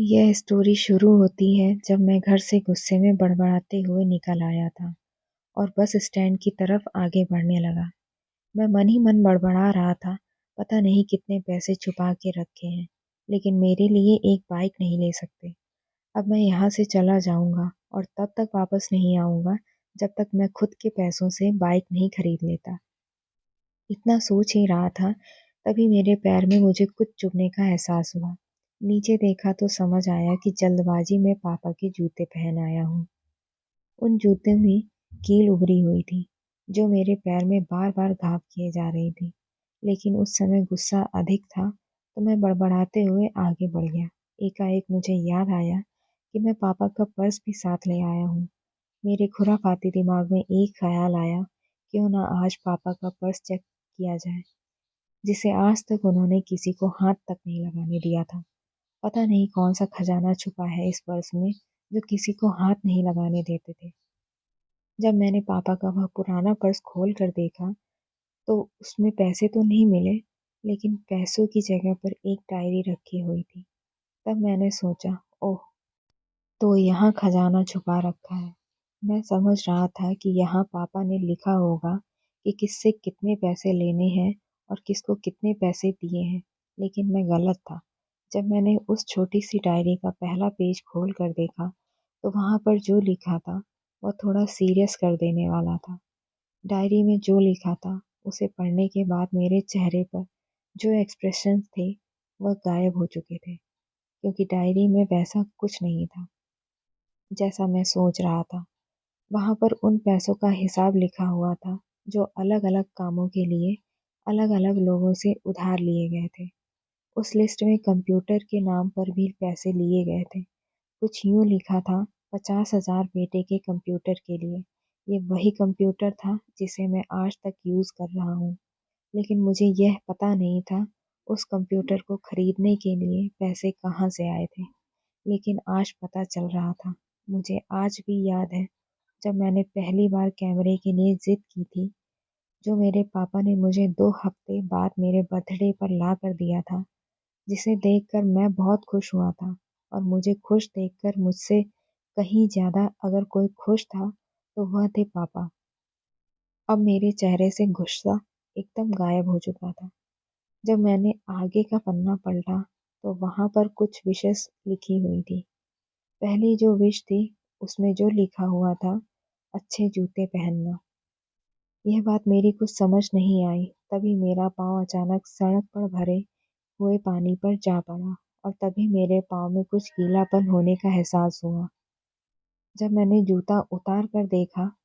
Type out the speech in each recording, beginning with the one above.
यह स्टोरी शुरू होती है जब मैं घर से गुस्से में बड़बड़ाते हुए निकल आया था और बस स्टैंड की तरफ आगे बढ़ने लगा। मैं मन ही मन बड़बड़ा रहा था, पता नहीं कितने पैसे छुपा के रखे हैं, लेकिन मेरे लिए एक बाइक नहीं ले सकते। अब मैं यहाँ से चला जाऊँगा और तब तक वापस नहीं आऊँगा जब तक मैं खुद के पैसों से बाइक नहीं खरीद लेता। इतना सोच ही रहा था, तभी मेरे पैर में मुझे कुछ चुभने का एहसास हुआ। नीचे देखा तो समझ आया कि जल्दबाजी में पापा के जूते पहन आया हूँ। उन जूते में कील उभरी हुई थी, जो मेरे पैर में बार-बार घाव किए जा रही थी। लेकिन उस समय गुस्सा अधिक था, तो मैं बड़बड़ाते हुए आगे बढ़ गया। एकाएक मुझे याद आया कि मैं पापा का पर्स भी साथ ले आया हूँ। मेरे खुरापाती दिमाग में एक ख़्याल आया, क्यों ना आज पापा का पर्स चेक किया जाए, जिसे आज तक उन्होंने किसी को हाथ तक नहीं लगाने दिया था। पता नहीं कौन-सा खजाना छुपा है इस पर्स में, जो किसी को हाथ नहीं लगाने देते थे। जब मैंने पापा का वह पुराना पर्स खोल कर देखा, तो उसमें पैसे तो नहीं मिले, लेकिन पैसों की जगह पर एक डायरी रखी हुई थी। तब मैंने सोचा, ओह! तो यहाँ खजाना छुपा रखा है। मैं समझ रहा था कि यहाँ पापा ने लिखा होगा कि किससे कितने पैसे लेने हैं और किसको कितने पैसे दिए हैं, लेकिन मैं गलत था। जब मैंने उस छोटी-सी डायरी का पहला पेज खोल कर देखा, तो वहाँ पर जो लिखा था, वह थोड़ा सीरियस कर देने वाला था। डायरी में जो लिखा था, उसे पढ़ने के बाद मेरे चेहरे पर जो एक्सप्रेशंस थे, वह गायब हो चुके थे, क्योंकि डायरी में वैसा कुछ नहीं था, जैसा मैं सोच रहा था। वहाँ पर उन पैसों का हिसाब लिखा हुआ था, जो अलग-अलग कामों के लिए अलग-अलग लोगों से उधार लिए गए थे। उस लिस्ट में कंप्यूटर के नाम पर भी पैसे लिए गए थे। कुछ यूँ लिखा था, 50,000 बेटे के कंप्यूटर के लिए। ये वही कंप्यूटर था जिसे मैं आज तक यूज़ कर रहा हूँ। लेकिन मुझे यह पता नहीं था, उस कंप्यूटर को खरीदने के लिए पैसे कहाँ से आए थे। लेकिन आज पता चल रहा था। मुझे आज भी याद है, जब मैंने पहली बार कैमरे के लिए ज़िद की थी, जो मेरे पापा ने मुझे 2 हफ्ते बाद मेरे बर्थडे पर ला कर दिया था, जिसे देखकर मैं बहुत खुश हुआ था और मुझे खुश देखकर मुझसे कहीं ज़्यादा अगर कोई खुश था, तो वह थे पापा। अब मेरे चेहरे से गुस्सा एकदम गायब हो चुका था। जब मैंने आगे का पन्ना पलटा, तो वहाँ पर कुछ विशेज़ लिखी हुई थी। पहली जो विश थी, उसमें जो लिखा हुआ था, अच्छे जूते पहनना। यह बात मेरी कुछ समझ नहीं आई, तभी मेरा पाँव अचानक सड़क पर भरे हुए पानी पर जा पड़ा और तभी मेरे पाँव में कुछ गीलापन होने का एहसास हुआ। जब मैंने जूता उतार कर देखा,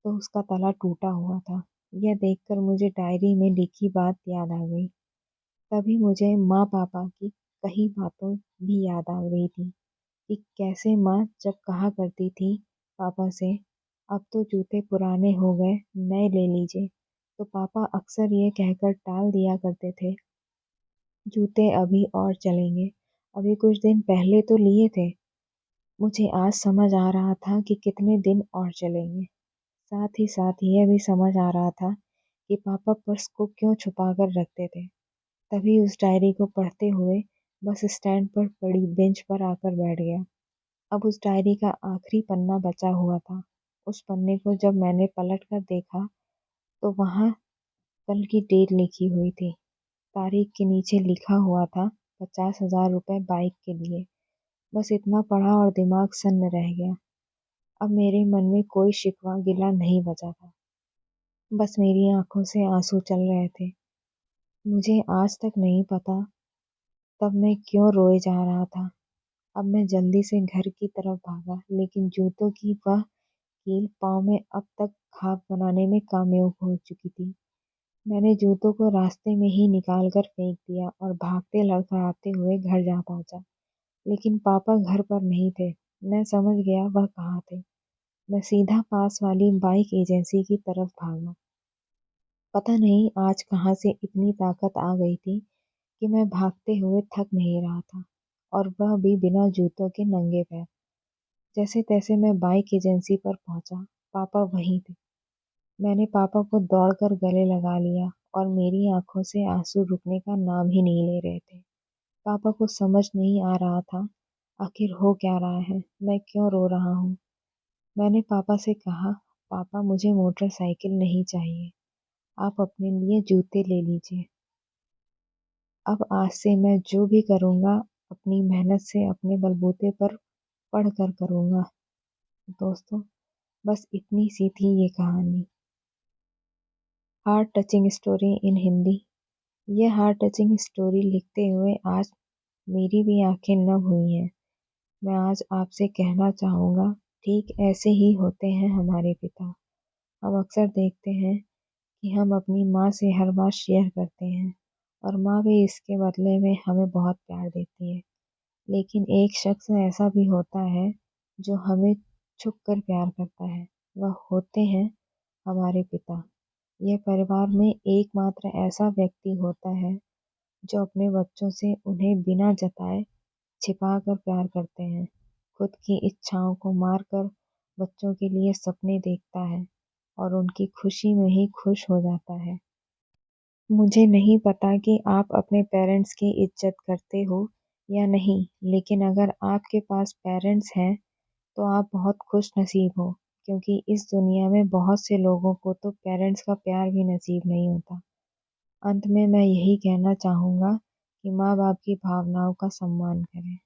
तो उसका तला टूटा हुआ था। यह देखकर मुझे डायरी में लिखी बात याद आ गई। तभी मुझे माँ-पापा की कही बातों भी याद आ रही थी कि कैसे माँ जब कहा करती थी पापा से, अब तो जूते पुराने हो गए, नए ले लीजिए, तो पापा अक्सर ये कहकर टाल दिया करते थे, जूते अभी और चलेंगे, अभी कुछ दिन पहले तो लिए थे। मुझे आज समझ आ रहा था कि कितने दिन और चलेंगे। साथ ही साथ यह भी समझ आ रहा था कि पापा पर्स को क्यों छुपा कर रखते थे। तभी उस डायरी को पढ़ते हुए बस स्टैंड पर पड़ी बेंच पर आकर बैठ गया। अब उस डायरी का आखिरी पन्ना बचा हुआ था। उस पन्ने को जब मैंने पलट कर देखा, तो वहाँ कल की डेट लिखी हुई थी। तारीख के नीचे लिखा हुआ था 50,000 रुपए बाइक के लिए। बस इतना पढ़ा और दिमाग सन्न रह गया। अब मेरे मन में कोई शिकवा गिला नहीं बचा था। बस मेरी आँखों से आँसू चल रहे थे। मुझे आज तक नहीं पता तब मैं क्यों रोए जा रहा था। अब मैं जल्दी से घर की तरफ भागा, लेकिन जूतों की वह कील पाँव में अब तक घाव बनाने में कामयाब हो चुकी थी। मैंने जूतों को रास्ते में ही निकाल कर फेंक दिया और भागते लड़खड़ाते हुए घर जा पहुंचा। लेकिन पापा घर पर नहीं थे। मैं समझ गया वह कहाँ थे। मैं सीधा पास वाली बाइक एजेंसी की तरफ भागा। पता नहीं आज कहाँ से इतनी ताकत आ गई थी कि मैं भागते हुए थक नहीं रहा था, और वह भी बिना जूतों के नंगे पैर। जैसे-तैसे मैं बाइक एजेंसी पर पहुंचा। पापा वहीं थे। मैंने पापा को दौड़कर गले लगा लिया और मेरी आँखों से आँसू रुकने का नाम ही नहीं ले रहे थे। पापा को समझ नहीं आ रहा था आखिर हो क्या रहा है? मैं क्यों रो रहा हूँ? मैंने पापा से कहा, पापा मुझे मोटरसाइकिल नहीं चाहिए, आप अपने लिए जूते ले लीजिए। अब आज से मैं जो भी करूँगा अपनी मेहनत से अपने बलबूते पर पढ़ कर करूँगा। दोस्तों, बस इतनी सी थी ये कहानी। Heart touching story in Hindi. ये हार्ट टचिंग स्टोरी लिखते हुए आज मेरी भी आंखें नम हुई हैं। मैं आज आपसे कहना चाहूँगा, ठीक ऐसे ही होते हैं हमारे पिता। हम अक्सर देखते हैं कि हम अपनी माँ से हर बात शेयर करते हैं और माँ भी इसके बदले में हमें बहुत प्यार देती है। लेकिन एक शख्स ऐसा भी होता है जो हमें छुप कर प्यार करता है। वह होते हैं हमारे पिता। यह परिवार में एकमात्र ऐसा व्यक्ति होता है जो अपने बच्चों से उन्हें बिना जताए छिपा कर प्यार करते हैं। खुद की इच्छाओं को मारकर बच्चों के लिए सपने देखता है और उनकी खुशी में ही खुश हो जाता है। मुझे नहीं पता कि आप अपने पेरेंट्स की इज़्ज़त करते हो या नहीं, लेकिन अगर आपके पास पेरेंट्स हैं, तो आप बहुत खुशनसीब हो, क्योंकि इस दुनिया में बहुत से लोगों को तो पेरेंट्स का प्यार भी नसीब नहीं होता। अंत में मैं यही कहना चाहूँगा कि माँ-बाप की भावनाओं का सम्मान करें।